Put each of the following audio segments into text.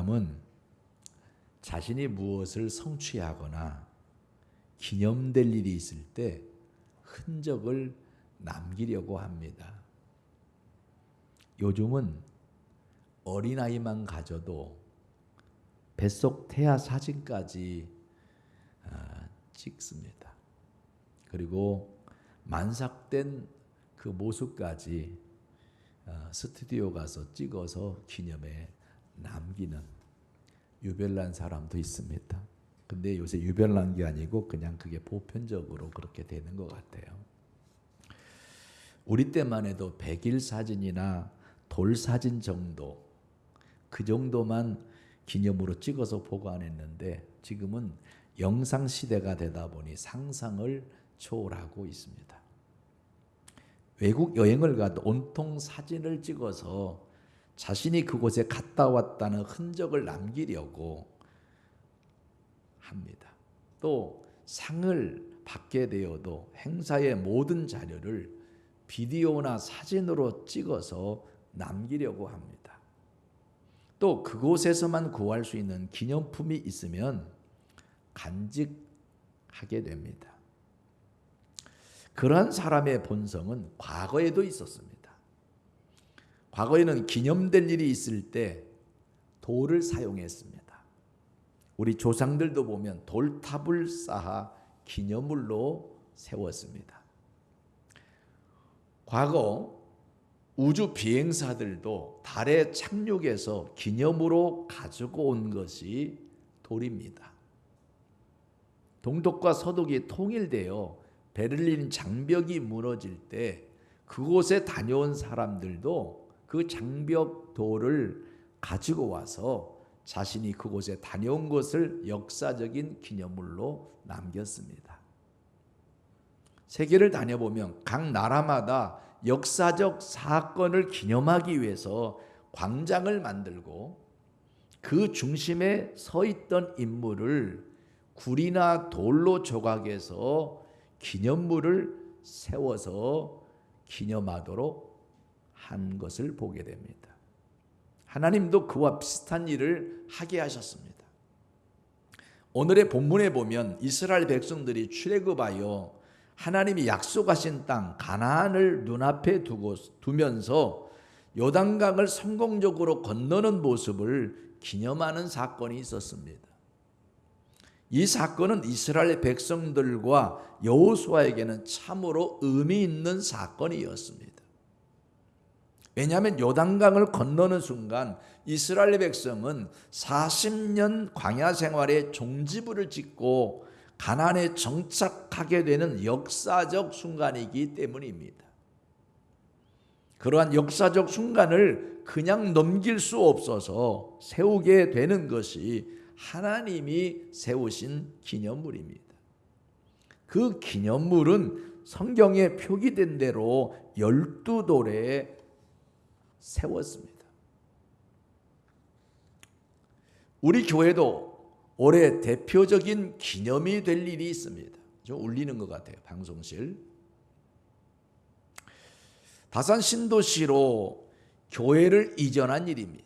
사람은 자신이 무엇을 성취하거나 기념될 일이 있을 때 흔적을 남기려고 합니다. 요즘은 어린아이만 가져도 뱃속 태아 사진까지 찍습니다. 그리고 만삭된 그 모습까지 스튜디오 가서 찍어서 기념에 남기는 유별난 사람도 있습니다. 근데 요새 유별난 게 아니고 그냥 그게 보편적으로 그렇게 되는 것 같아요. 우리 때만 해도 백일 사진이나 돌 사진 정도, 그 정도만 기념으로 찍어서 보관했는데 지금은 영상 시대가 되다 보니 상상을 초월하고 있습니다. 외국 여행을 가도 온통 사진을 찍어서 자신이 그곳에 갔다 왔다는 흔적을 남기려고 합니다. 또 상을 받게 되어도 행사의 모든 자료를 비디오나 사진으로 찍어서 남기려고 합니다. 또 그곳에서만 구할 수 있는 기념품이 있으면 간직하게 됩니다. 그러한 사람의 본성은 과거에도 있었습니다. 과거에는 기념될 일이 있을 때 돌을 사용했습니다. 우리 조상들도 보면 돌탑을 쌓아 기념물로 세웠습니다. 과거 우주 비행사들도 달에 착륙해서 기념으로 가지고 온 것이 돌입니다. 동독과 서독이 통일되어 베를린 장벽이 무너질 때 그곳에 다녀온 사람들도 그 장벽 돌을 가지고 와서 자신이 그곳에 다녀온 것을 역사적인 기념물로 남겼습니다. 세계를 다녀보면 각 나라마다 역사적 사건을 기념하기 위해서 광장을 만들고 그 중심에 서 있던 인물을 굴이나 돌로 조각해서 기념물을 세워서 기념하도록 한 것을 보게 됩니다. 하나님도 그와 비슷한 일을 하게 하셨습니다. 오늘의 본문에 보면 이스라엘 백성들이 출애굽하여 하나님이 약속하신 땅 가나안을 눈앞에 두면서 요단강을 성공적으로 건너는 모습을 기념하는 사건이 있었습니다. 이 사건은 이스라엘 백성들과 여호수아에게는 참으로 의미 있는 사건이었습니다. 왜냐하면 요단강을 건너는 순간 이스라엘 백성은 40년 광야 생활의 종지부를 짓고 가나안에 정착하게 되는 역사적 순간이기 때문입니다. 그러한 역사적 순간을 그냥 넘길 수 없어서 세우게 되는 것이 하나님이 세우신 기념물입니다. 그 기념물은 성경에 표기된 대로 12돌에 세웠습니다. 우리 교회도 올해 대표적인 기념이 될 일이 있습니다. 좀 울리는 것 같아요. 방송실. 다산 신도시로 교회를 이전한 일입니다.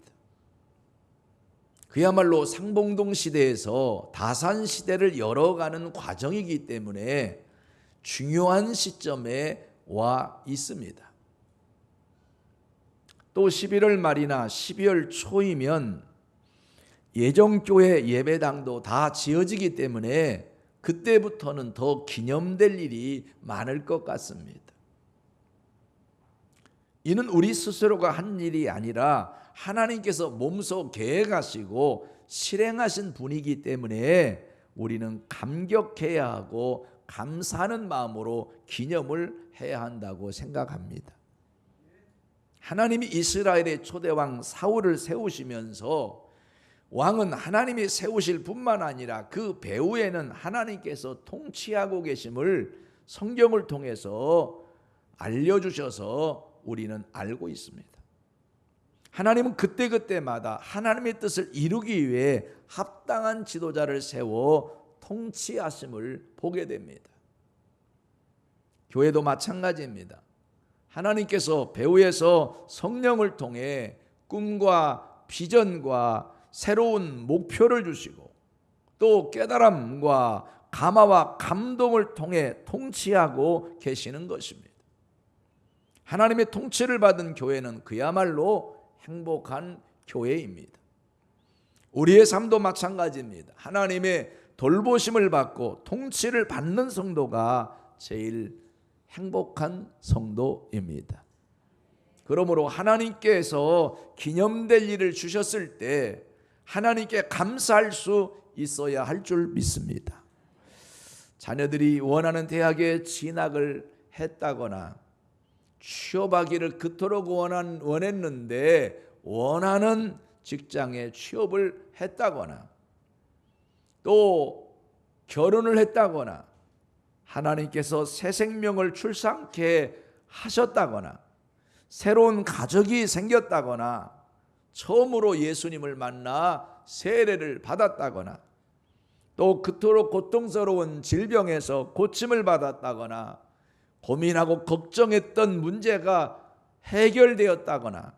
그야말로 상봉동 시대에서 다산 시대를 열어가는 과정이기 때문에 중요한 시점에 와 있습니다. 또 11월 말이나 12월 초이면 예정교회 예배당도 다 지어지기 때문에 그때부터는 더 기념될 일이 많을 것 같습니다. 이는 우리 스스로가 한 일이 아니라 하나님께서 몸소 계획하시고 실행하신 분이기 때문에 우리는 감격해야 하고 감사하는 마음으로 기념을 해야 한다고 생각합니다. 하나님이 이스라엘의 초대왕 사울을 세우시면서 왕은 하나님이 세우실 뿐만 아니라 그 배후에는 하나님께서 통치하고 계심을 성경을 통해서 알려주셔서 우리는 알고 있습니다. 하나님은 그때그때마다 하나님의 뜻을 이루기 위해 합당한 지도자를 세워 통치하심을 보게 됩니다. 교회도 마찬가지입니다. 하나님께서 배후에서 성령을 통해 꿈과 비전과 새로운 목표를 주시고 또 깨달음과 감화와 감동을 통해 통치하고 계시는 것입니다. 하나님의 통치를 받은 교회는 그야말로 행복한 교회입니다. 우리의 삶도 마찬가지입니다. 하나님의 돌보심을 받고 통치를 받는 성도가 제일 행복한 성도입니다. 그러므로 하나님께서 기념될 일을 주셨을 때 하나님께 감사할 수 있어야 할 줄 믿습니다. 자녀들이 원하는 대학에 진학을 했다거나 취업하기를 그토록 원했는데 원하는 직장에 취업을 했다거나 또 결혼을 했다거나 하나님께서 새 생명을 출산케 하셨다거나 새로운 가족이 생겼다거나 처음으로 예수님을 만나 세례를 받았다거나 또 그토록 고통스러운 질병에서 고침을 받았다거나 고민하고 걱정했던 문제가 해결되었다거나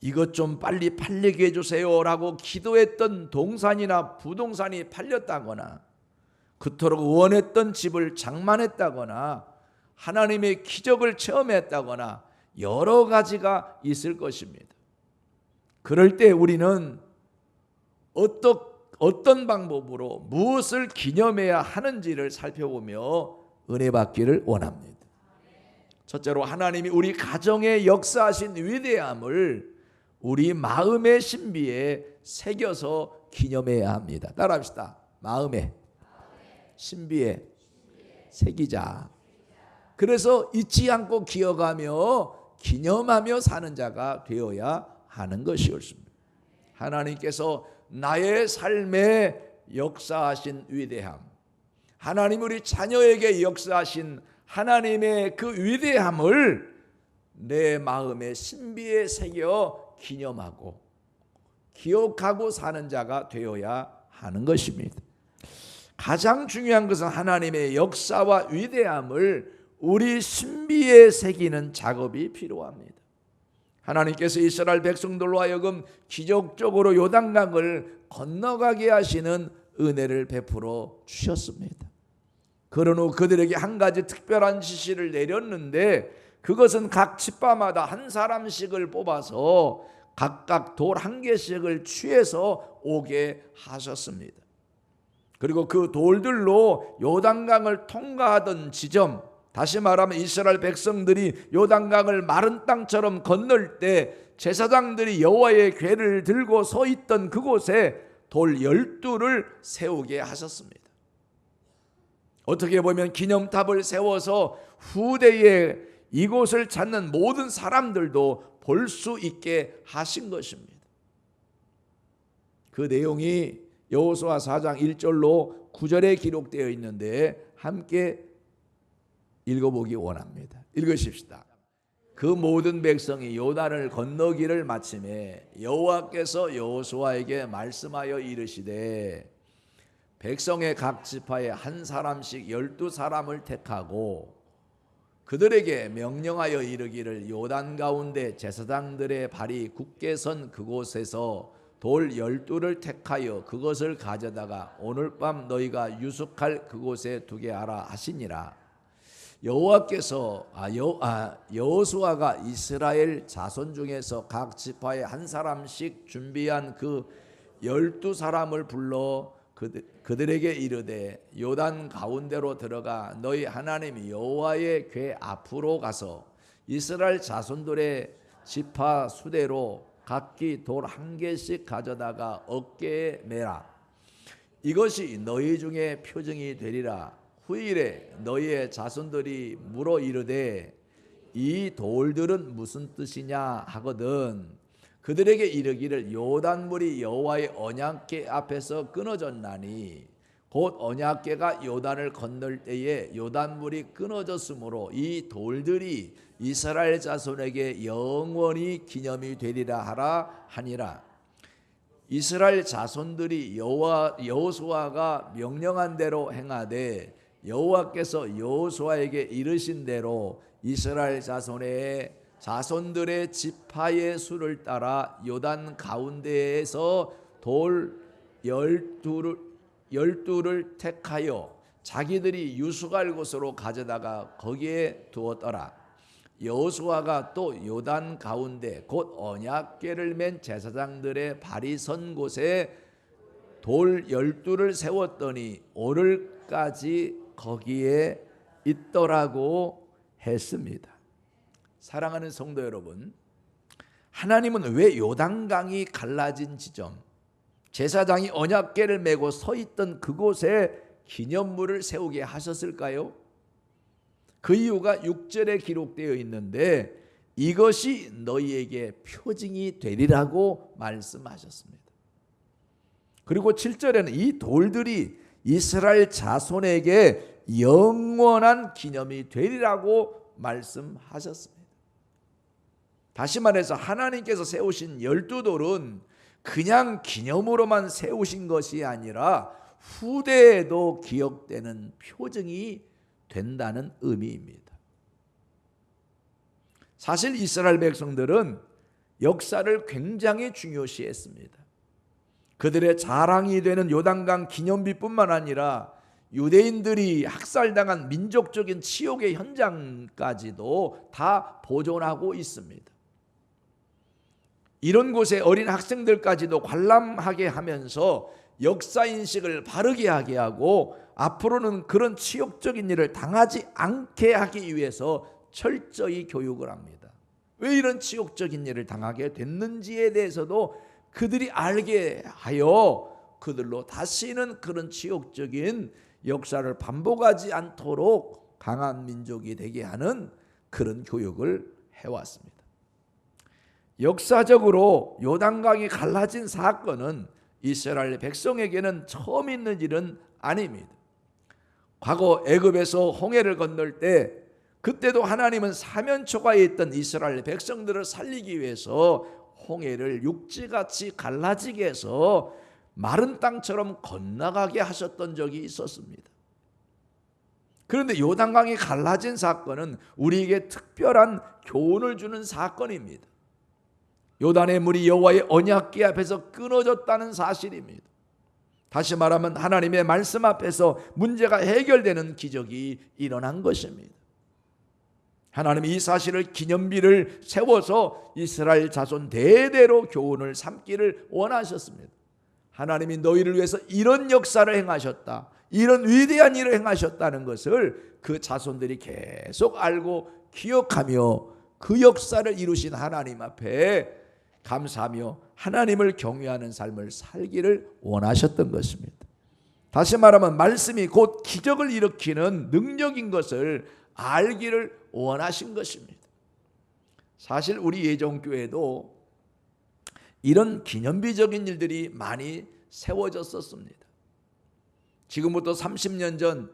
이것 좀 빨리 팔리게 해주세요 라고 기도했던 동산이나 부동산이 팔렸다거나 그토록 원했던 집을 장만했다거나 하나님의 기적을 체험했다거나 여러 가지가 있을 것입니다. 그럴 때 우리는 어떤 방법으로 무엇을 기념해야 하는지를 살펴보며 은혜 받기를 원합니다. 첫째로 하나님이 우리 가정에 역사하신 위대함을 우리 마음의 신비에 새겨서 기념해야 합니다. 따라합시다. 마음의 신비에 새기자. 그래서 잊지 않고 기억하며 기념하며 사는 자가 되어야 하는 것이었습니다. 하나님께서 나의 삶에 역사하신 위대함, 하나님 우리 자녀에게 역사하신 하나님의 그 위대함을 내 마음의 신비에 새겨 기념하고 기억하고 사는 자가 되어야 하는 것입니다. 가장 중요한 것은 하나님의 역사와 위대함을 우리 신비에 새기는 작업이 필요합니다. 하나님께서 이스라엘 백성들로 하여금 기적적으로 요단강을 건너가게 하시는 은혜를 베풀어 주셨습니다. 그런 후 그들에게 한 가지 특별한 지시를 내렸는데 그것은 각 지파마다 한 사람씩을 뽑아서 각각 돌 한 개씩을 취해서 오게 하셨습니다. 그리고 그 돌들로 요단강을 통과하던 지점, 다시 말하면 이스라엘 백성들이 요단강을 마른 땅처럼 건널 때 제사장들이 여호와의 궤를 들고 서 있던 그곳에 돌 12를 세우게 하셨습니다. 어떻게 보면 기념탑을 세워서 후대에 이곳을 찾는 모든 사람들도 볼 수 있게 하신 것입니다. 그 내용이 여호수아 4장 1절로 9절에 기록되어 있는데 함께 읽어보기 원합니다. 읽으십시다. 그 모든 백성이 요단을 건너기를 마침에 여호와께서 여호수아에게 말씀하여 이르시되 백성의 각 지파에 한 사람씩 12사람을 택하고 그들에게 명령하여 이르기를 요단 가운데 제사장들의 발이 굳게 선 그곳에서 돌 12를 택하여 그것을 가져다가 오늘 밤 너희가 유숙할 그곳에 두게 하라 하시니라. 여호와께서 여호수아가 이스라엘 자손 중에서 각 지파에 한 사람씩 준비한 그 12사람을 불러 그들에게 이르되 요단 가운데로 들어가 너희 하나님 여호와의 궤 앞으로 가서 이스라엘 자손들의 지파 수대로 각기 돌 한 개씩 가져다가 어깨에 매라. 이것이 너희 중에 표징이 되리라. 후일에 너희의 자손들이 물어 이르되 이 돌들은 무슨 뜻이냐 하거든 그들에게 이르기를 요단물이 여호와의 언약궤 앞에서 끊어졌나니 곧 언약궤가 요단을 건널 때에 요단물이 끊어졌으므로 이 돌들이 이스라엘 자손에게 영원히 기념이 되리라 하라 하니라. 이스라엘 자손들이 여호수아가 명령한 대로 행하되 여호와께서 여호수아에게 이르신 대로 이스라엘 자손의 자손들의 지파의 수를 따라 요단 가운데에서 돌 12를 택하여 자기들이 유숙할 곳으로 가져다가 거기에 두었더라. 여호수아가 또 요단 가운데 곧 언약궤를 맨 제사장들의 발이 선 곳에 돌 12를 세웠더니 오늘까지 거기에 있더라고 했습니다. 사랑하는 성도 여러분, 하나님은 왜 요단강이 갈라진 지점, 제사장이 언약궤를 메고 서 있던 그곳에 기념물을 세우게 하셨을까요? 그 이유가 6절에 기록되어 있는데 이것이 너희에게 표징이 되리라고 말씀하셨습니다. 그리고 7절에는 이 돌들이 이스라엘 자손에게 영원한 기념이 되리라고 말씀하셨습니다. 다시 말해서 하나님께서 세우신 12돌은 그냥 기념으로만 세우신 것이 아니라 후대에도 기억되는 표징이 된다는 의미입니다. 사실 이스라엘 백성들은 역사를 굉장히 중요시했습니다. 그들의 자랑이 되는 요단강 기념비뿐만 아니라 유대인들이 학살당한 민족적인 치욕의 현장까지도 다 보존하고 있습니다. 이런 곳에 어린 학생들까지도 관람하게 하면서 역사인식을 바르게 하게 하고 앞으로는 그런 치욕적인 일을 당하지 않게 하기 위해서 철저히 교육을 합니다. 왜 이런 치욕적인 일을 당하게 됐는지에 대해서도 그들이 알게 하여 그들로 다시는 그런 치욕적인 역사를 반복하지 않도록 강한 민족이 되게 하는 그런 교육을 해왔습니다. 역사적으로 요단강이 갈라진 사건은 이스라엘 백성에게는 처음 있는 일은 아닙니다. 과거 애굽에서 홍해를 건널 때 그때도 하나님은 사면초가에 있던 이스라엘 백성들을 살리기 위해서 홍해를 육지같이 갈라지게 해서 마른 땅처럼 건너가게 하셨던 적이 있었습니다. 그런데 요단강이 갈라진 사건은 우리에게 특별한 교훈을 주는 사건입니다. 요단의 물이 여호와의 언약궤 앞에서 끊어졌다는 사실입니다. 다시 말하면 하나님의 말씀 앞에서 문제가 해결되는 기적이 일어난 것입니다. 하나님이 이 사실을 기념비를 세워서 이스라엘 자손 대대로 교훈을 삼기를 원하셨습니다. 하나님이 너희를 위해서 이런 역사를 행하셨다, 이런 위대한 일을 행하셨다는 것을 그 자손들이 계속 알고 기억하며 그 역사를 이루신 하나님 앞에 감사하며 하나님을 경외하는 삶을 살기를 원하셨던 것입니다. 다시 말하면 말씀이 곧 기적을 일으키는 능력인 것을 알기를 원하신 것입니다. 사실 우리 예정교회도 이런 기념비적인 일들이 많이 세워졌었습니다. 지금부터 30년 전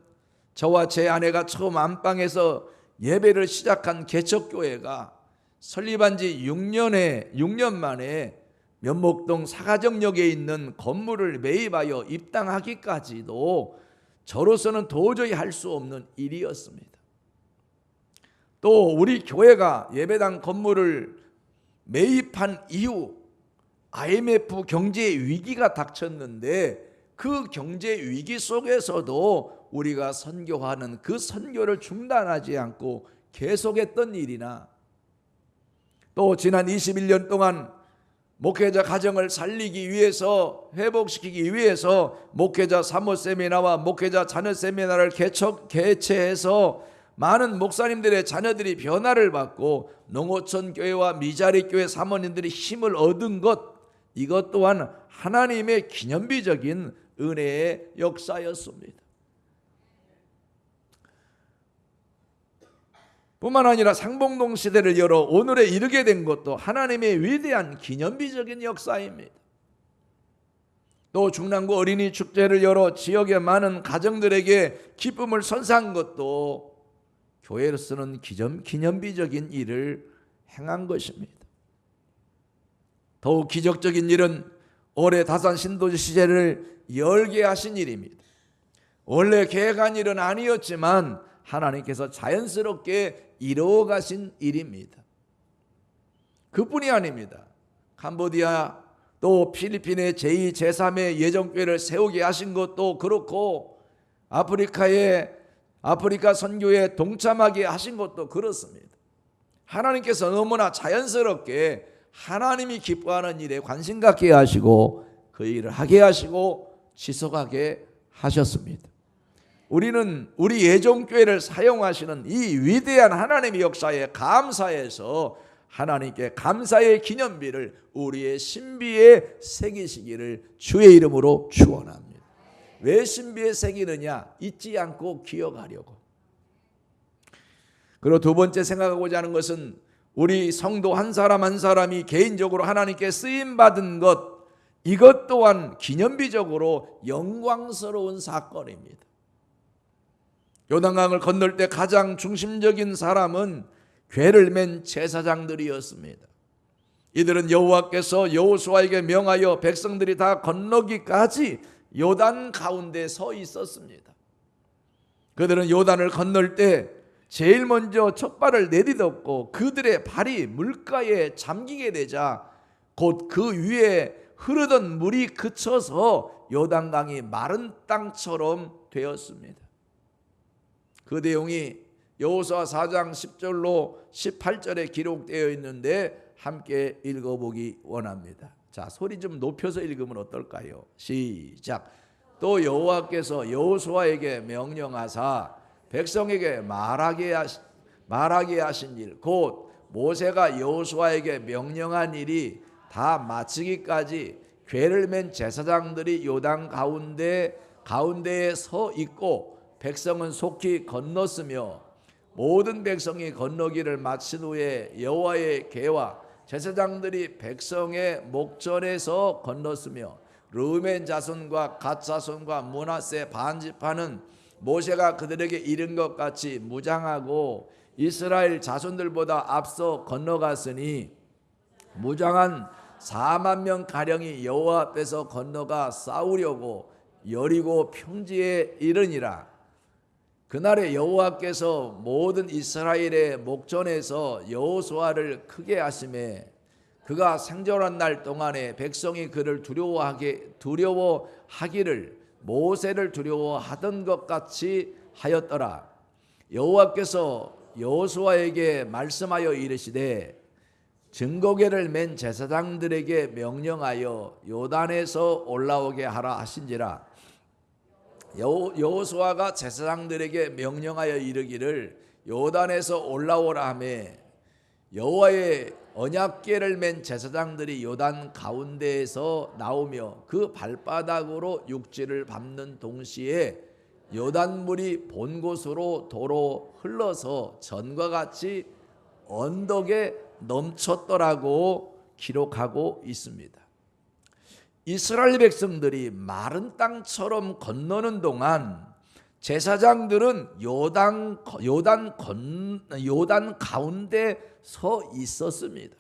저와 제 아내가 처음 안방에서 예배를 시작한 개척교회가 설립한 지 6년 만에 면목동 사가정역에 있는 건물을 매입하여 입당하기까지도 저로서는 도저히 할 수 없는 일이었습니다. 또 우리 교회가 예배당 건물을 매입한 이후 IMF 경제 위기가 닥쳤는데 그 경제 위기 속에서도 우리가 선교하는 그 선교를 중단하지 않고 계속했던 일이나 또 지난 21년 동안 목회자 가정을 살리기 위해서 회복시키기 위해서 목회자 사모 세미나와 목회자 자녀 세미나를 개최해서 많은 목사님들의 자녀들이 변화를 받고 농어촌 교회와 미자리 교회 사모님들이 힘을 얻은 것, 이것 또한 하나님의 기념비적인 은혜의 역사였습니다. 뿐만 아니라 상봉동 시대를 열어 오늘에 이르게 된 것도 하나님의 위대한 기념비적인 역사입니다. 또 중랑구 어린이 축제를 열어 지역의 많은 가정들에게 기쁨을 선사한 것도 교회로서는 기념비적인 일을 행한 것입니다. 더욱 기적적인 일은 올해 다산 신도시 시제를 열게 하신 일입니다. 원래 계획한 일은 아니었지만 하나님께서 자연스럽게 이루어 가신 일입니다. 그뿐이 아닙니다. 캄보디아 또 필리핀의 제2, 제3의 예정교회를 세우게 하신 것도 그렇고 아프리카 선교에 동참하게 하신 것도 그렇습니다. 하나님께서 너무나 자연스럽게 하나님이 기뻐하는 일에 관심 갖게 하시고 그 일을 하게 하시고 지속하게 하셨습니다. 우리는 우리 예정교회를 사용하시는 이 위대한 하나님의 역사에 감사해서 하나님께 감사의 기념비를 우리의 신비에 새기시기를 주의 이름으로 축원합니다. 왜 신비에 새기느냐? 잊지 않고 기억하려고. 그리고 두 번째 생각하고자 하는 것은 우리 성도 한 사람 한 사람이 개인적으로 하나님께 쓰임받은 것, 이것 또한 기념비적으로 영광스러운 사건입니다. 요단강을 건널 때 가장 중심적인 사람은 궤를 맨 제사장들이었습니다. 이들은 여호와께서 여호수아에게 명하여 백성들이 다 건너기까지 요단 가운데 서 있었습니다. 그들은 요단을 건널 때 제일 먼저 첫 발을 내딛었고 그들의 발이 물가에 잠기게 되자 곧 그 위에 흐르던 물이 그쳐서 요단강이 마른 땅처럼 되었습니다. 그 내용이 여호수아 4장 10절로 18절에 기록되어 있는데 함께 읽어보기 원합니다. 자, 소리 좀 높여서 읽으면 어떨까요? 시작. 또 여호와께서 여호수아에게 명령하사 백성에게 말하게 하신 일, 곧 모세가 여호수아에게 명령한 일이 다 마치기까지 궤를 맨 제사장들이 요단 가운데에 서 있고 백성은 속히 건넜으며 모든 백성이 건너기를 마친 후에 여호와의 궤와 제사장들이 백성의 목전에서 건넜으며 르우벤 자손과 갓 자손과 므낫세 반지파는 모세가 그들에게 이른 것 같이 무장하고 이스라엘 자손들보다 앞서 건너갔으니 무장한 4만 명 가량이 여호와 앞에서 건너가 싸우려고 여리고 평지에 이르니라. 그날에 여호와께서 모든 이스라엘의 목전에서 여호수아를 크게 하심에 그가 생존한 날 동안에 백성이 그를 두려워하기를 모세를 두려워하던 것 같이 하였더라. 여호와께서 여호수아에게 말씀하여 이르시되 증거궤를 맨 제사장들에게 명령하여 요단에서 올라오게 하라 하신지라. 여호수아가 제사장들에게 명령하여 이르기를 요단에서 올라오라 하매 여호와의 언약궤를 맨 제사장들이 요단 가운데에서 나오며 그 발바닥으로 육지를 밟는 동시에 요단물이 본 곳으로 도로 흘러서 전과 같이 언덕에 넘쳤더라고 기록하고 있습니다. 이스라엘 백성들이 마른 땅처럼 건너는 동안 제사장들은 요단 가운데 서 있었습니다.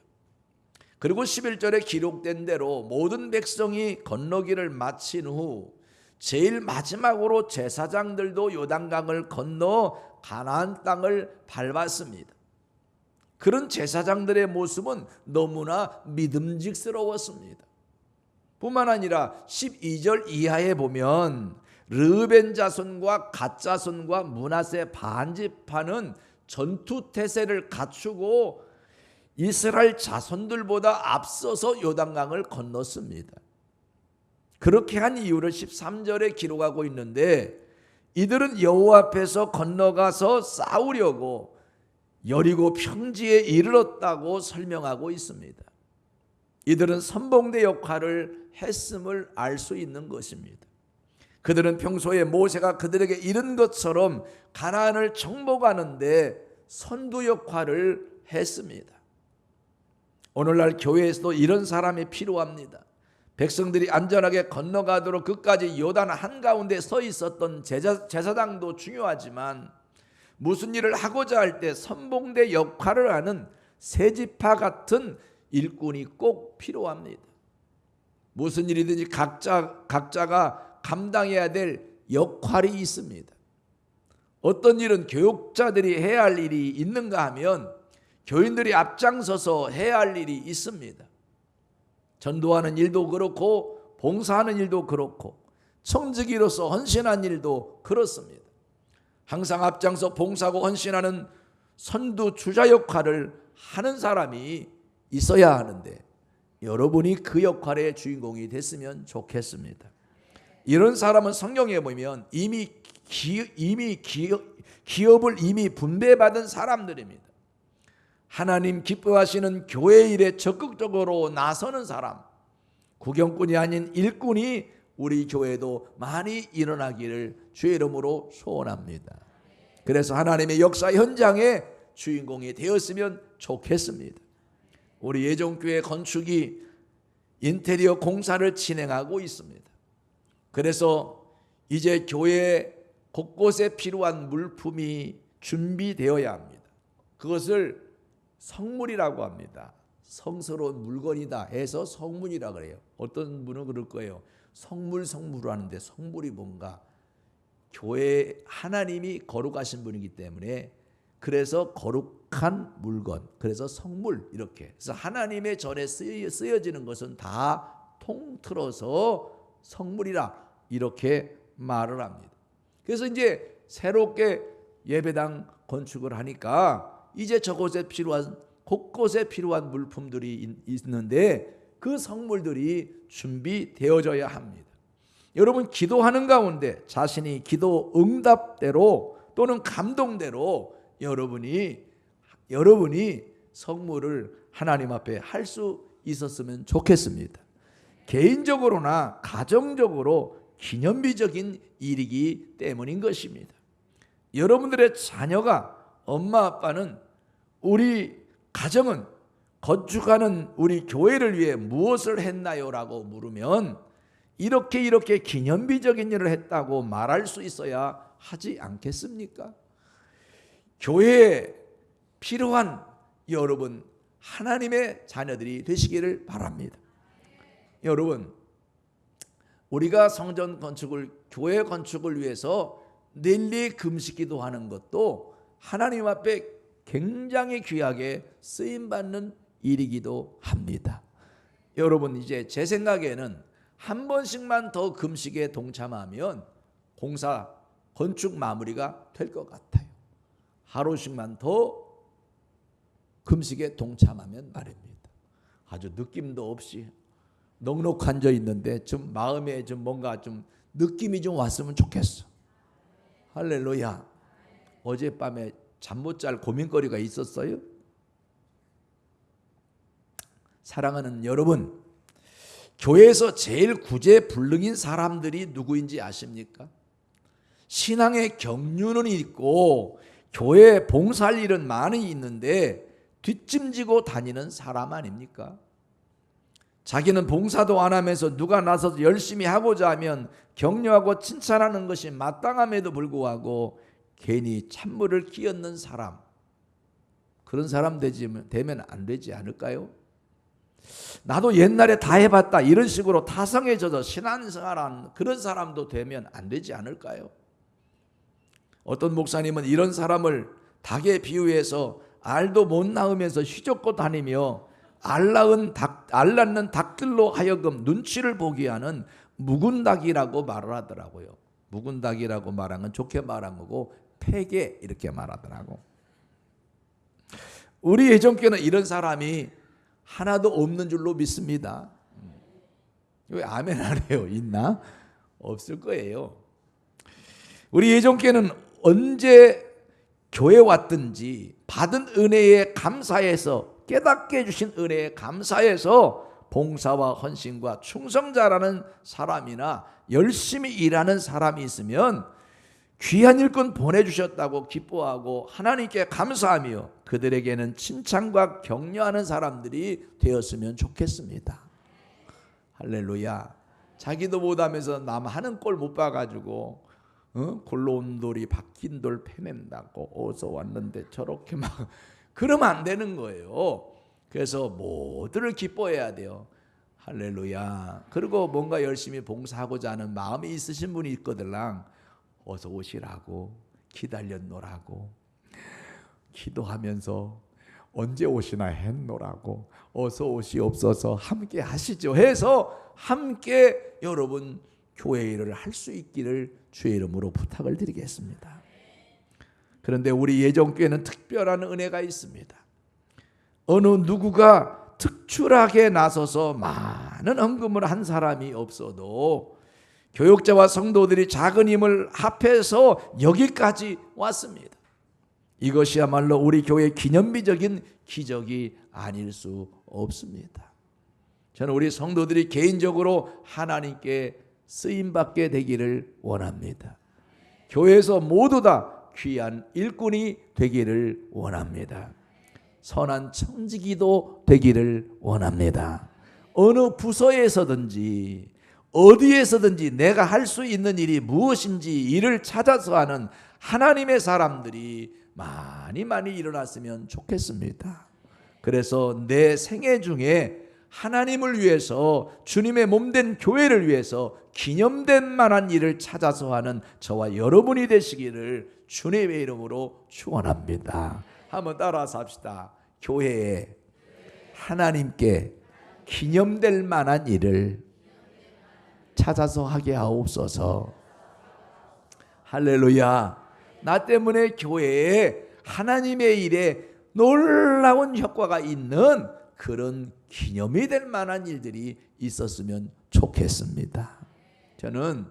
그리고 11절에 기록된 대로 모든 백성이 건너기를 마친 후 제일 마지막으로 제사장들도 요단강을 건너 가나안 땅을 밟았습니다. 그런 제사장들의 모습은 너무나 믿음직스러웠습니다. 뿐만 아니라 12절 이하에 보면 르우벤 자손과 갓 자손과 므낫세 반지파는 전투태세를 갖추고 이스라엘 자손들보다 앞서서 요단강을 건넜습니다. 그렇게 한 이유를 13절에 기록하고 있는데 이들은 여호와 앞에서 건너가서 싸우려고 여리고 평지에 이르렀다고 설명하고 있습니다. 이들은 선봉대 역할을 했음을 알 수 있는 것입니다. 그들은 평소에 모세가 그들에게 이른 것처럼 가나안을 정복하는데 선두 역할을 했습니다. 오늘날 교회에서도 이런 사람이 필요합니다. 백성들이 안전하게 건너가도록 끝까지 요단 한가운데 서 있었던 제사장도 중요하지만 무슨 일을 하고자 할 때 선봉대 역할을 하는 세지파 같은 일꾼이 꼭 필요합니다. 무슨 일이든지 각자가 감당해야 될 역할이 있습니다. 어떤 일은 교육자들이 해야 할 일이 있는가 하면 교인들이 앞장서서 해야 할 일이 있습니다. 전도하는 일도 그렇고 봉사하는 일도 그렇고 청지기로서 헌신한 일도 그렇습니다. 항상 앞장서 봉사하고 헌신하는 선두주자 역할을 하는 사람이 있어야 하는데 여러분이 그 역할의 주인공이 됐으면 좋겠습니다. 이런 사람은 성경에 보면 이미 기업을 이미 분배받은 사람들입니다. 하나님 기뻐하시는 교회 일에 적극적으로 나서는 사람, 구경꾼이 아닌 일꾼이 우리 교회도 많이 일어나기를 주의 이름으로 소원합니다. 그래서 하나님의 역사 현장의 주인공이 되었으면 좋겠습니다. 우리 예종교회 건축이 인테리어 공사를 진행하고 있습니다. 그래서 이제 교회 곳곳에 필요한 물품이 준비되어야 합니다. 그것을 성물이라고 합니다. 성스러운 물건이다 해서 성물이라고 그래요. 어떤 분은 그럴 거예요. 성물 하는데 성물이 뭔가? 교회 하나님이 거룩하신 분이기 때문에 그래서 거룩한 물건, 그래서 성물 이렇게. 그래서 하나님의 전에 쓰여지는 것은 다 통틀어서 성물이라 이렇게 말을 합니다. 그래서 이제 새롭게 예배당 건축을 하니까 이제 곳곳에 필요한 물품들이 있는데 그 성물들이 준비되어져야 합니다. 여러분 기도하는 가운데 자신이 기도 응답대로 또는 감동대로 여러분이 성물을 하나님 앞에 할 수 있었으면 좋겠습니다. 개인적으로나 가정적으로 기념비적인 일이기 때문인 것입니다. 여러분들의 자녀가 엄마 아빠는 우리 가정은 건축하는 우리 교회를 위해 무엇을 했나요? 라고 물으면 이렇게 기념비적인 일을 했다고 말할 수 있어야 하지 않겠습니까? 교회에 필요한 여러분 하나님의 자녀들이 되시기를 바랍니다. 여러분 우리가 성전 건축을 교회 건축을 위해서 넬리 금식기도 하는 것도 하나님 앞에 굉장히 귀하게 쓰임받는 일이기도 합니다. 여러분 이제 제 생각에는 한 번씩만 더 금식에 동참하면 공사 건축 마무리가 될 것 같아요. 하루씩만 더 금식에 동참하면 말입니다. 아주 느낌도 없이 넉넉 앉아 있는데 좀 마음에 좀 뭔가 좀 느낌이 좀 왔으면 좋겠어. 할렐루야. 어젯밤에 잠 못 잘 고민거리가 있었어요? 사랑하는 여러분, 교회에서 제일 구제불능인 사람들이 누구인지 아십니까? 신앙의 경륜은 있고 교회에 봉사할 일은 많이 있는데 뒷짐지고 다니는 사람 아닙니까? 자기는 봉사도 안 하면서 누가 나서서 열심히 하고자 하면 격려하고 칭찬하는 것이 마땅함에도 불구하고 괜히 찬물을 끼얹는 사람, 그런 사람 되면 안 되지 않을까요? 나도 옛날에 다 해봤다 이런 식으로 타성에 젖어 신앙생활한 그런 사람도 되면 안 되지 않을까요? 어떤 목사님은 이런 사람을 닭에 비유해서 알도 못 낳으면서 휘젓고 다니며 알 낳는 닭들로 하여금 눈치를 보게 하는 묵은 닭이라고 말을 하더라고요. 묵은 닭이라고 말한 건 좋게 말한 거고 폐계 이렇게 말하더라고. 우리 예전교회는 이런 사람이 하나도 없는 줄로 믿습니다. 왜 아멘 안 해요? 있나? 없을 거예요. 우리 예전교회는 언제 교회 왔든지 받은 은혜에 감사해서, 깨닫게 해주신 은혜에 감사해서 봉사와 헌신과 충성자라는 사람이나 열심히 일하는 사람이 있으면 귀한 일꾼 보내주셨다고 기뻐하고 하나님께 감사하며 그들에게는 칭찬과 격려하는 사람들이 되었으면 좋겠습니다. 할렐루야. 자기도 못하면서 남 하는 꼴 못 봐가지고 골로온 돌이 박힌 돌 패낸다고 어서 왔는데 저렇게 막 그러면 안 되는 거예요. 그래서 모두를 기뻐해야 돼요. 할렐루야. 그리고 뭔가 열심히 봉사하고자 하는 마음이 있으신 분이 있거들랑 어서 오시라고 기다렸노라고 기도하면서 언제 오시나 했노라고 어서 오시옵소서 함께 하시죠 해서 함께 여러분 교회 일을 할 수 있기를 주의 이름으로 부탁을 드리겠습니다. 그런데 우리 예정교회는 특별한 은혜가 있습니다. 어느 누구가 특출하게 나서서 많은 헌금을 한 사람이 없어도 교육자와 성도들이 작은 힘을 합해서 여기까지 왔습니다. 이것이야말로 우리 교회의 기념비적인 기적이 아닐 수 없습니다. 저는 우리 성도들이 개인적으로 하나님께 쓰임받게 되기를 원합니다. 교회에서 모두 다 귀한 일꾼이 되기를 원합니다. 선한 청지기도 되기를 원합니다. 어느 부서에서든지 어디에서든지 내가 할 수 있는 일이 무엇인지 이를 찾아서 하는 하나님의 사람들이 많이 일어났으면 좋겠습니다. 그래서 내 생애 중에 하나님을 위해서 주님의 몸된 교회를 위해서 기념될 만한 일을 찾아서 하는 저와 여러분이 되시기를 주님의 이름으로 축원합니다. 한번 따라서 합시다. 교회에 하나님께 기념될 만한 일을 찾아서 하게 하옵소서. 할렐루야. 나 때문에 교회에 하나님의 일에 놀라운 효과가 있는 그런 기념이 될 만한 일들이 있었으면 좋겠습니다. 저는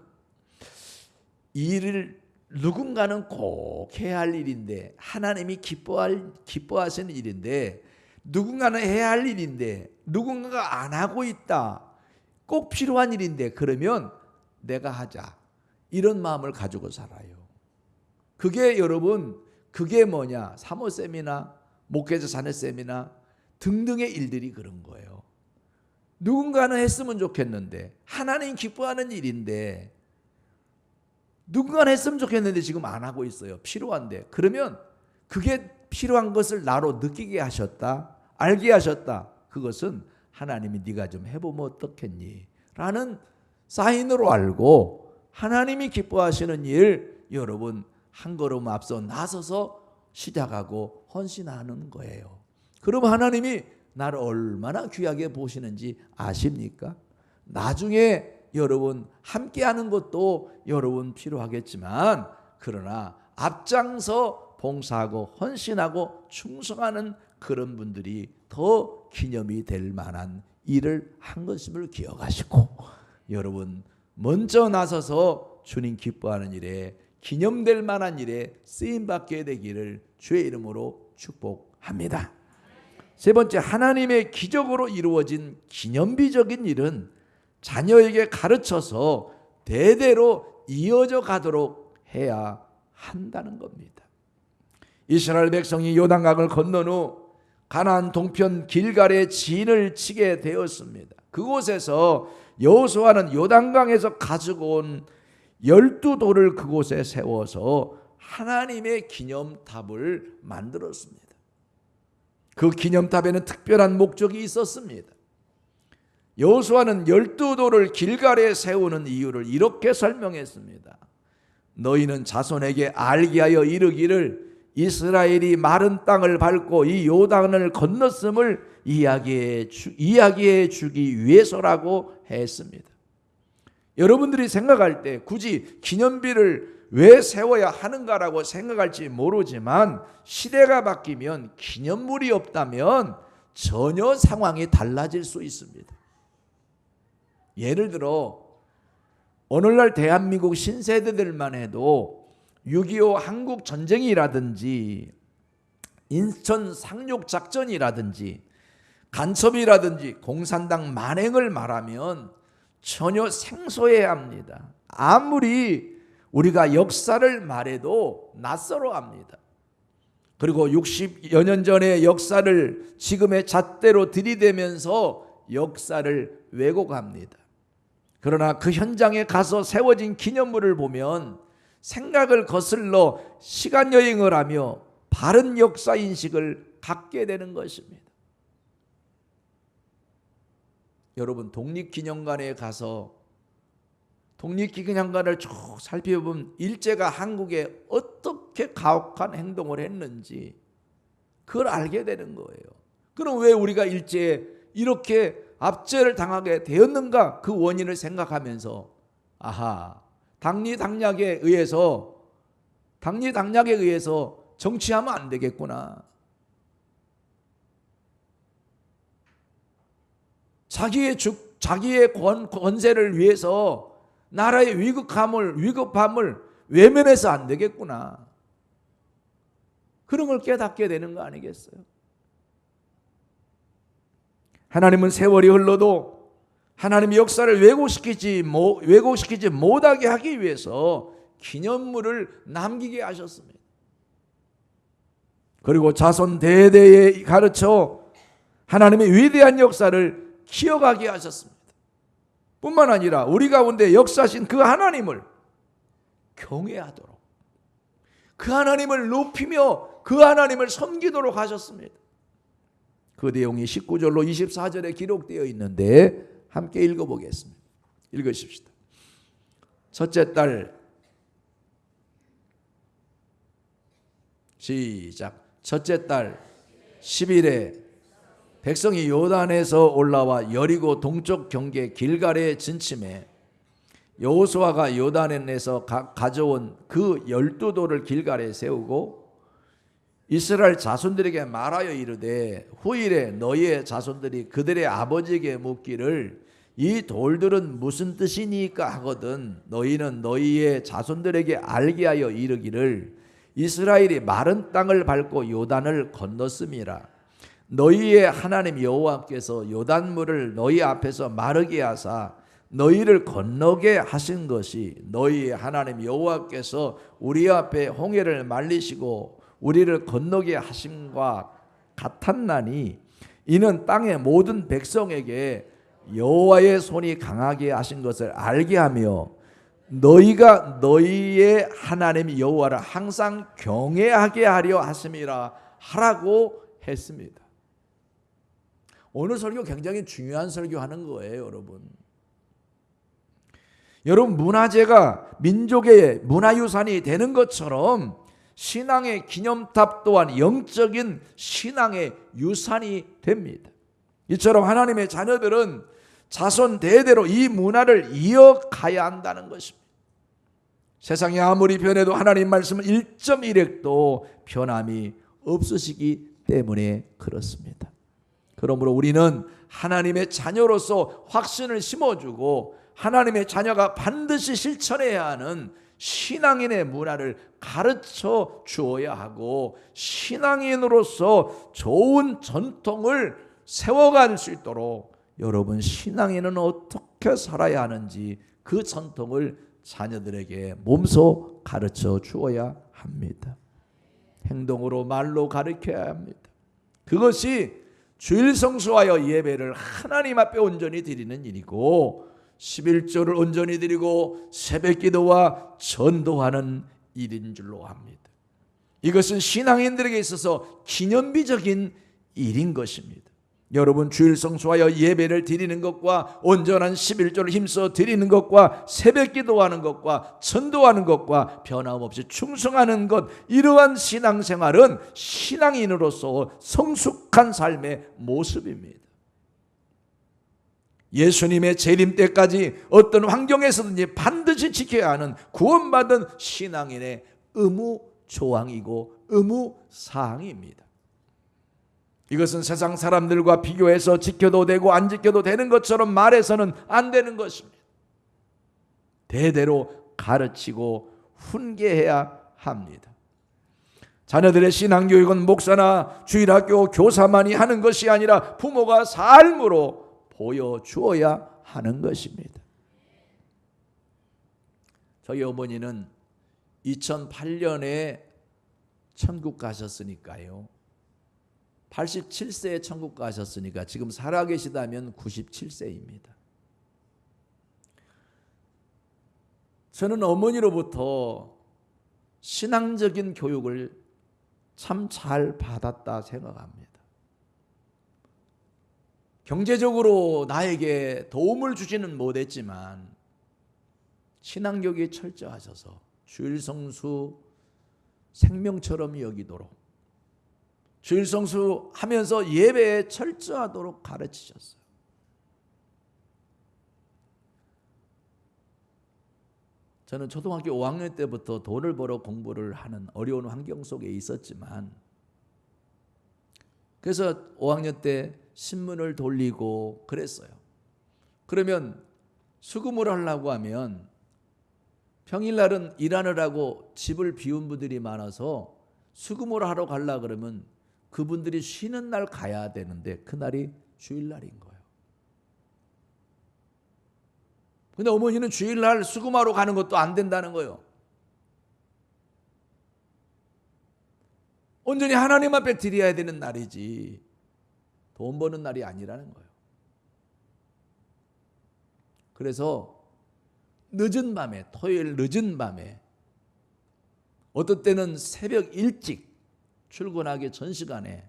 이 일을 누군가는 꼭 해야 할 일인데 하나님이 기뻐하시는 일인데 누군가는 해야 할 일인데 누군가가 안 하고 있다. 꼭 필요한 일인데 그러면 내가 하자. 이런 마음을 가지고 살아요. 그게 여러분 그게 뭐냐? 사모쌤이나 목회자 자녀쌤이나 등등의 일들이 그런 거예요. 누군가는 했으면 좋겠는데 하나님 기뻐하는 일인데 누군가는 했으면 좋겠는데 지금 안 하고 있어요. 필요한데 그러면 그게 필요한 것을 나로 느끼게 하셨다. 알게 하셨다. 그것은 하나님이 네가 좀 해보면 어떻겠니? 라는 사인으로 알고 하나님이 기뻐하시는 일 여러분 한 걸음 앞서 나서서 시작하고 헌신하는 거예요. 그럼 하나님이 나를 얼마나 귀하게 보시는지 아십니까? 나중에 여러분 함께하는 것도 여러분 필요하겠지만 그러나 앞장서 봉사하고 헌신하고 충성하는 그런 분들이 더 기념이 될 만한 일을 한 것임을 기억하시고 여러분 먼저 나서서 주님 기뻐하는 일에 기념될 만한 일에 쓰임받게 되기를 주의 이름으로 축복합니다. 세 번째, 하나님의 기적으로 이루어진 기념비적인 일은 자녀에게 가르쳐서 대대로 이어져 가도록 해야 한다는 겁니다. 이스라엘 백성이 요단강을 건넌 후 가나안 동편 길갈에 진을 치게 되었습니다. 그곳에서 여호수아는 요단강에서 가지고 온 12돌을 그곳에 세워서 하나님의 기념탑을 만들었습니다. 그 기념탑에는 특별한 목적이 있었습니다. 여호수아는 12돌을 길갈에 세우는 이유를 이렇게 설명했습니다. 너희는 자손에게 알게 하여 이르기를 이스라엘이 마른 땅을 밟고 이 요단을 건넜음을 이야기해 주기 위해서라고 했습니다. 여러분들이 생각할 때 굳이 기념비를 왜 세워야 하는가라고 생각할지 모르지만 시대가 바뀌면 기념물이 없다면 전혀 상황이 달라질 수 있습니다. 예를 들어 오늘날 대한민국 신세대들만 해도 6.25 한국 전쟁이라든지 인천 상륙 작전이라든지 간첩이라든지 공산당 만행을 말하면 전혀 생소해야 합니다. 아무리 우리가 역사를 말해도 낯설어 합니다. 그리고 60여 년 전의 역사를 지금의 잣대로 들이대면서 역사를 왜곡합니다. 그러나 그 현장에 가서 세워진 기념물을 보면 생각을 거슬러 시간 여행을 하며 바른 역사 인식을 갖게 되는 것입니다. 여러분 독립기념관에 가서 독립기념관을 쭉 살펴보면 일제가 한국에 어떻게 가혹한 행동을 했는지 그걸 알게 되는 거예요. 그럼 왜 우리가 일제에 이렇게 압제를 당하게 되었는가? 그 원인을 생각하면서 아하, 당리당략에 의해서 정치하면 안 되겠구나. 자기의 권세를 위해서 나라의 위급함을 외면해서 안 되겠구나. 그런 걸 깨닫게 되는 거 아니겠어요? 하나님은 세월이 흘러도 하나님의 역사를 왜곡시키지 못하게 하기 위해서 기념물을 남기게 하셨습니다. 그리고 자손 대대에 가르쳐 하나님의 위대한 역사를 기억하게 하셨습니다. 뿐만 아니라 우리 가운데 역사하신 그 하나님을 경외하도록, 그 하나님을 높이며 그 하나님을 섬기도록 하셨습니다. 그 내용이 19절로 24절에 기록되어 있는데 함께 읽어보겠습니다. 읽으십시다. 첫째 달 시작. 첫째 달 10일에 백성이 요단에서 올라와 여리고 동쪽 경계 길갈에 진침해 여호수아가 요단에서 가져온 그 12돌을 길갈에 세우고 이스라엘 자손들에게 말하여 이르되 후일에 너희의 자손들이 그들의 아버지에게 묻기를 이 돌들은 무슨 뜻이니까 하거든 너희는 너희의 자손들에게 알게 하여 이르기를 이스라엘이 마른 땅을 밟고 요단을 건넜음이라. 너희의 하나님 여호와께서 요단물을 너희 앞에서 마르게 하사 너희를 건너게 하신 것이 너희의 하나님 여호와께서 우리 앞에 홍해를 말리시고 우리를 건너게 하심과 같았나니 이는 땅의 모든 백성에게 여호와의 손이 강하게 하신 것을 알게 하며 너희가 너희의 하나님 여호와를 항상 경외하게 하려 하심이라 하라고 했습니다. 오늘 설교 굉장히 중요한 설교하는 거예요, 여러분. 여러분, 문화재가 민족의 문화유산이 되는 것처럼 신앙의 기념탑 또한 영적인 신앙의 유산이 됩니다. 이처럼 하나님의 자녀들은 자손 대대로 이 문화를 이어가야 한다는 것입니다. 세상이 아무리 변해도 하나님 말씀은 1.1획도 변함이 없으시기 때문에 그렇습니다. 그러므로 우리는 하나님의 자녀로서 확신을 심어주고 하나님의 자녀가 반드시 실천해야 하는 신앙인의 문화를 가르쳐 주어야 하고 신앙인으로서 좋은 전통을 세워갈 수 있도록 여러분 신앙인은 어떻게 살아야 하는지 그 전통을 자녀들에게 몸소 가르쳐 주어야 합니다. 행동으로 말로 가르쳐야 합니다. 그것이 주일 성수하여 예배를 하나님 앞에 온전히 드리는 일이고 11조를 온전히 드리고 새벽기도와 전도하는 일인 줄로 합니다. 이것은 신앙인들에게 있어서 기념비적인 일인 것입니다. 여러분 주일 성수하여 예배를 드리는 것과 온전한 11조를 힘써 드리는 것과 새벽기도하는 것과 전도하는 것과 변함없이 충성하는 것, 이러한 신앙생활은 신앙인으로서 성숙한 삶의 모습입니다. 예수님의 재림 때까지 어떤 환경에서든지 반드시 지켜야 하는 구원받은 신앙인의 의무 조항이고 의무 사항입니다. 이것은 세상 사람들과 비교해서 지켜도 되고 안 지켜도 되는 것처럼 말해서는 안 되는 것입니다. 대대로 가르치고 훈계해야 합니다. 자녀들의 신앙교육은 목사나 주일학교 교사만이 하는 것이 아니라 부모가 삶으로 보여주어야 하는 것입니다. 저희 어머니는 2008년에 천국 가셨으니까요. 87세에 천국 가셨으니까 지금 살아계시다면 97세입니다. 저는 어머니로부터 신앙적인 교육을 참 잘 받았다 생각합니다. 경제적으로 나에게 도움을 주지는 못했지만 신앙교육이 철저하셔서 주일 성수 생명처럼 여기도록 주일 성수 하면서 예배에 철저하도록 가르치셨어요. 저는 초등학교 5학년 때부터 돈을 벌어 공부를 하는 어려운 환경 속에 있었지만, 그래서 5학년 때 신문을 돌리고 그랬어요. 그러면 수금을 하려고 하면 평일날은 일하느라고 집을 비운 분들이 많아서 수금을 하러 가려고 그러면 그분들이 쉬는 날 가야 되는데 그날이 주일날인 거예요. 근데 어머니는 주일날 수금하러 가는 것도 안 된다는 거예요. 온전히 하나님 앞에 드려야 되는 날이지 돈 버는 날이 아니라는 거예요. 그래서 늦은 밤에, 토요일 늦은 밤에, 어떤 때는 새벽 일찍 출근하기 전 시간에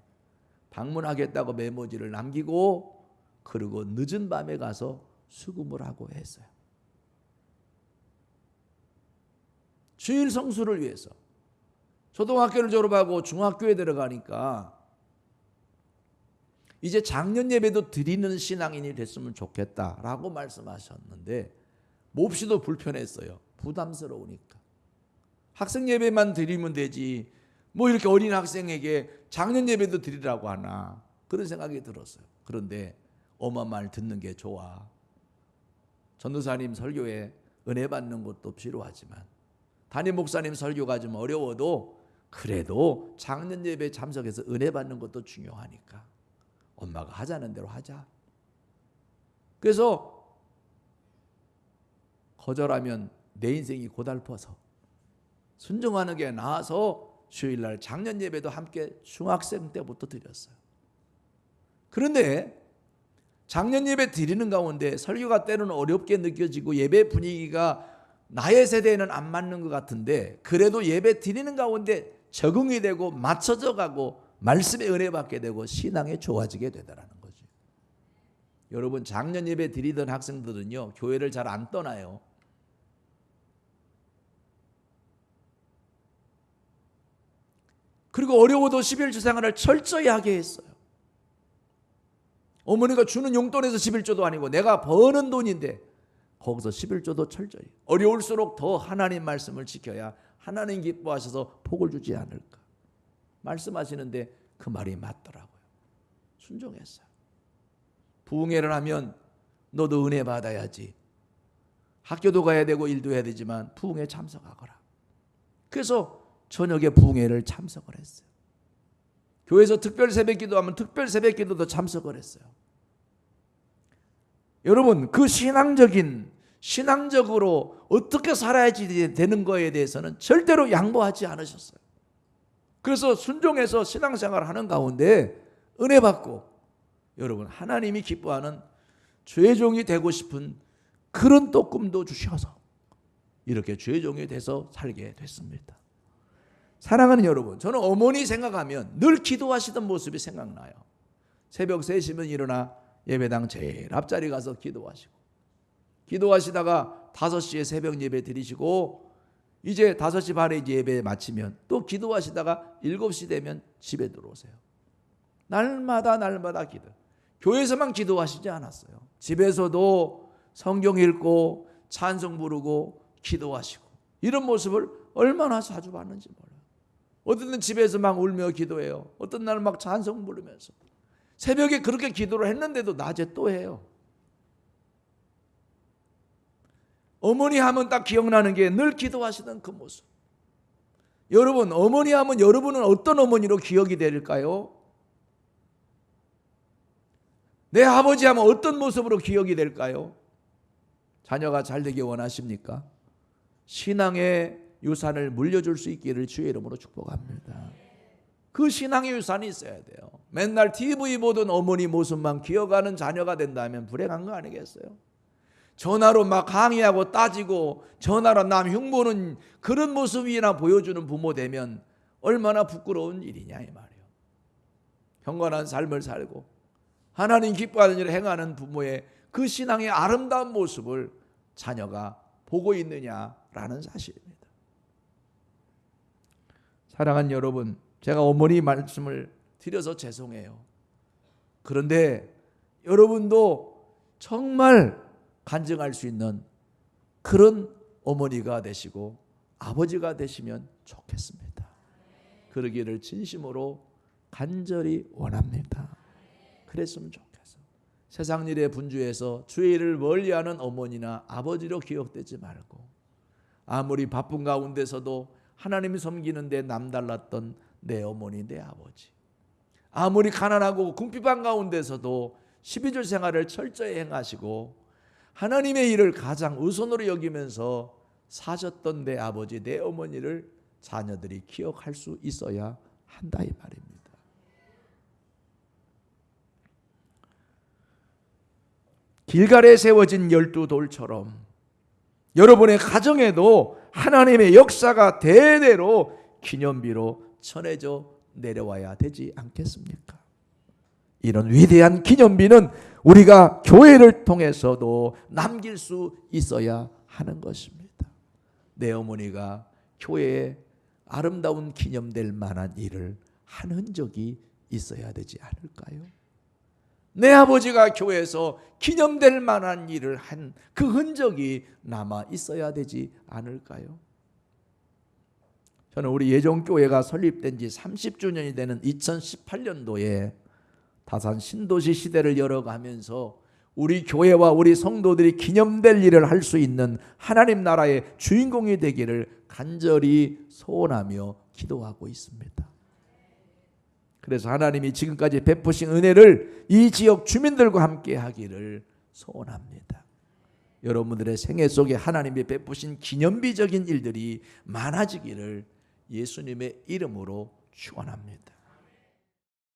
방문하겠다고 메모지를 남기고, 그리고 늦은 밤에 가서 수금을 하고 했어요. 주일 성수를 위해서. 초등학교를 졸업하고 중학교에 들어가니까 이제 작년 예배도 드리는 신앙인이 됐으면 좋겠다라고 말씀하셨는데 몹시도 불편했어요. 부담스러우니까. 학생 예배만 드리면 되지 뭐 이렇게 어린 학생에게 작년 예배도 드리라고 하나, 그런 생각이 들었어요. 그런데 엄마 말 듣는 게 좋아. 전도사님 설교에 은혜 받는 것도 필요하지만 담임 목사님 설교가 좀 어려워도 그래도 작년 예배에 참석해서 은혜 받는 것도 중요하니까 엄마가 하자는 대로 하자. 그래서 거절하면 내 인생이 고달퍼서 순종하는 게 나아서 주일날 작년 예배도 함께 중학생 때부터 드렸어요. 그런데 작년 예배 드리는 가운데 설교가 때로는 어렵게 느껴지고 예배 분위기가 나의 세대에는 안 맞는 것 같은데, 그래도 예배 드리는 가운데 적응이 되고 맞춰져 가고 말씀에 은혜 받게 되고 신앙이 좋아지게 되더라는 거죠. 여러분, 작년 예배 드리던 학생들은요, 교회를 잘 안 떠나요. 그리고 어려워도 11조 생활을 철저히 하게 했어요. 어머니가 주는 용돈에서 11조도 아니고 내가 버는 돈인데 거기서 11조도 철저히. 어려울수록 더 하나님 말씀을 지켜야 하나님 기뻐하셔서 복을 주지 않을까 말씀하시는데 그 말이 맞더라고요. 순종했어요. 부흥회를 하면 너도 은혜 받아야지. 학교도 가야 되고 일도 해야 되지만 부흥회 참석하거라. 그래서 저녁에 부흥회를 참석을 했어요. 교회에서 특별 새벽기도 하면 특별 새벽기도도 참석을 했어요. 여러분, 그 신앙적으로 어떻게 살아야지 되는 거에 대해서는 절대로 양보하지 않으셨어요. 그래서 순종해서 신앙생활을 하는 가운데 은혜 받고, 여러분, 하나님이 기뻐하는 주의 종이 되고 싶은 그런 또 꿈도 주셔서 이렇게 주의 종이 돼서 살게 됐습니다. 사랑하는 여러분, 저는 어머니 생각하면 늘 기도하시던 모습이 생각나요. 새벽 3시면 일어나 예배당 제일 앞자리 가서 기도하시고, 기도하시다가 5시에 새벽 예배 드리시고, 이제 5시 반에 이제 예배 마치면 또 기도하시다가 7시 되면 집에 들어오세요. 날마다 기도. 교회에서만 기도하시지 않았어요. 집에서도 성경 읽고 찬송 부르고 기도하시고, 이런 모습을 얼마나 자주 봤는지 몰라요. 어떤 날 집에서 막 울며 기도해요. 어떤 날은 막 찬송 부르면서. 새벽에 그렇게 기도를 했는데도 낮에 또 해요. 어머니 하면 딱 기억나는 게 늘 기도하시던 그 모습. 여러분, 어머니 하면 여러분은 어떤 어머니로 기억이 될까요? 내 아버지 하면 어떤 모습으로 기억이 될까요? 자녀가 잘 되기 원하십니까? 신앙의 유산을 물려줄 수 있기를 주의 이름으로 축복합니다. 그 신앙의 유산이 있어야 돼요. 맨날 TV 보던 어머니 모습만 기억하는 자녀가 된다면 불행한 거 아니겠어요? 전화로 막 강의하고 따지고 전화로 남 흉보는 그런 모습이나 보여주는 부모 되면 얼마나 부끄러운 일이냐 이 말이에요. 경건한 삶을 살고 하나님 기뻐하는 일을 행하는 부모의 그 신앙의 아름다운 모습을 자녀가 보고 있느냐라는 사실입니다. 사랑하는 여러분, 제가 어머니 말씀을 드려서 죄송해요. 그런데 여러분도 정말 간증할 수 있는 그런 어머니가 되시고 아버지가 되시면 좋겠습니다. 그러기를 진심으로 간절히 원합니다. 그랬으면 좋겠어. 세상 일에 분주해서 주의 일을 멀리하는 어머니나 아버지로 기억되지 말고, 아무리 바쁜 가운데서도 하나님 섬기는데 남달랐던 내 어머니, 내 아버지, 아무리 가난하고 궁핍한 가운데서도 12줄 생활을 철저히 행하시고 하나님의 일을 가장 우선으로 여기면서 사셨던 내 아버지, 내 어머니를 자녀들이 기억할 수 있어야 한다 이 말입니다. 길갈에 세워진 12돌처럼 여러분의 가정에도 하나님의 역사가 대대로 기념비로 전해져 내려와야 되지 않겠습니까? 이런 위대한 기념비는 우리가 교회를 통해서도 남길 수 있어야 하는 것입니다. 내 어머니가 교회에 아름다운 기념될 만한 일을 한 흔적이 있어야 되지 않을까요? 내 아버지가 교회에서 기념될 만한 일을 한 그 흔적이 남아 있어야 되지 않을까요? 저는 우리 예종교회가 설립된 지 30주년이 되는 2018년도에 다산 신도시 시대를 열어가면서 우리 교회와 우리 성도들이 기념될 일을 할 수 있는 하나님 나라의 주인공이 되기를 간절히 소원하며 기도하고 있습니다. 그래서 하나님이 지금까지 베푸신 은혜를 이 지역 주민들과 함께 하기를 소원합니다. 여러분들의 생애 속에 하나님이 베푸신 기념비적인 일들이 많아지기를 예수님의 이름으로 축원합니다.